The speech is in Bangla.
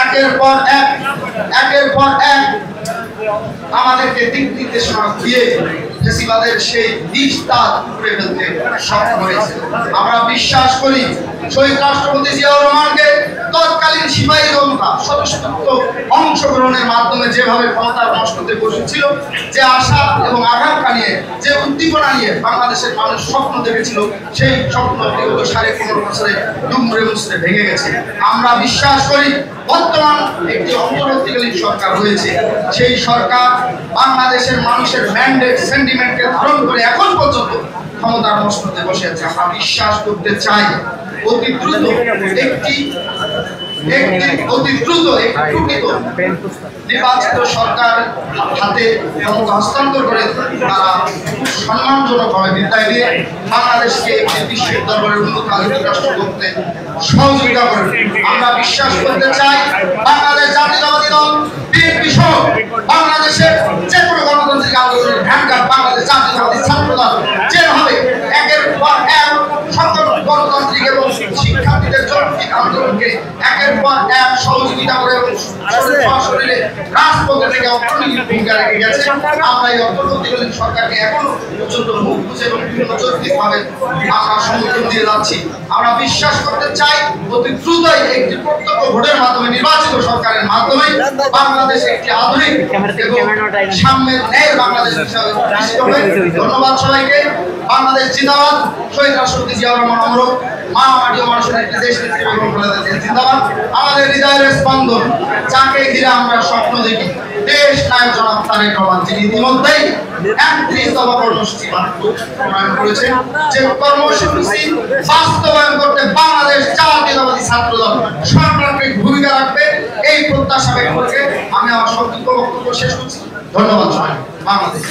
একের পর এক আমাদেরকে দিক নির্দেশনা দিয়ে ফেসিবাদের সেই নিস্তার করে ফেলতে সক্ষম হয়েছে। আমরা বিশ্বাস করি শহীদ রাষ্ট্রপতি জিয়াউর রহমানকে তৎকালীন সিপাহী জনতা স্বতঃস্ফূর্ত অংশগ্রহণের মাধ্যমে যেভাবে ক্ষমতার মসনদে বসেছিল, যে আশা এবং আকাঙ্ক্ষা নিয়ে, যে উদ্দীপনা নিয়ে বাংলাদেশের মানুষ স্বপ্ন দেখেছিল, সেই স্বপ্ন বিগত 15.5 বছরে দুমড়ে মুচড়ে ভেঙে গেছে। আমরা বিশ্বাস করি বর্তমান একটি অন্তর্বর্তীকালীন সরকার রয়েছে, সেই সরকার বাংলাদেশের মানুষের ম্যান্ডেট সেন্টিমেন্টকে ধারণ করে এখন পর্যন্ত ক্ষমতার মসনদে বসে আছে। আমরা বিশ্বাস করতে চাই অতি দ্রুত একটি নির্বাচিত সরকার হাতে ক্ষমতা হস্তান্তর করে তারা সম্মানজনকভাবে বিদায় দিয়ে বাংলাদেশকে একটি বিশ্বের দরবারে উন্নত আধুনিক রাষ্ট্র করতে সহযোগিতা করবে। আমরা বিশ্বাস করতে চাই বাংলাদেশ জাতীয়তাবাদী দল বিএনপি সহ বাংলাদেশের যে কোনো গণতান্ত্রিক আন্দোলনের ভ্যানগার্ড বাংলাদেশ জাতীয়তাবাদী ছাত্র দল যেভাবে একের পর এক সকল গণতান্ত্রিক এবং শিক্ষার্থীদের যৌক্তিক আন্দোলনকে একের পর এক সহযোগিতা করে এবং সশরীরে রাজপথে থেকে অগ্রণী ভূমিকা রেখে গেছে, আমরা এই অন্তর্বর্তীকালীন সরকারকে এখনো পর্যন্ত মুখ বুঝে এবং বিভিন্ন যৌক্তিকভাবে আমরা সমর্থন দিয়ে যাচ্ছি। আমরা বিশ্বাস করতে চাই অতি দ্রুতই একটি প্রত্যক্ষ ভোটের মাধ্যমে নির্বাচিত সরকারের মাধ্যমে বাংলাদেশ একটি আধুনিক এবং সাম্যের ন্যায়ের বাংলাদেশ হিসাবে প্রতিষ্ঠিত হবে। ধন্যবাদ সবাইকে। বাংলাদেশ জিন্দাবাদ। শহীদ রাষ্ট্রপতি জিয়াউর রহমান অমর। মা মাটি ও মানুষের একটি দেশ নেত্রী বেগম খালেদা জিয়া জিন্দাবাদ। আমাদের হৃদয়ের স্পন্দন, যাকে ঘিরে আমরা স্বপ্ন দেখি, দেশ নায়ক জনাব তারেক রহমান, যিনি ইতিমধ্যেই 31 দফা কর্মসূচি প্রণয়ন করেছেন, যে কর্মসূচি বাস্তবায়ন করতে বাংলাদেশ জাতীয়তাবাদী ছাত্রদল সরকারকে ভূমিকা রাখবে, এই প্রত্যাশা ব্যক্ত করে আমি আমার সংক্ষিপ্ত বক্তব্য শেষ করছি। ধন্যবাদ সবাই। বাংলাদেশ।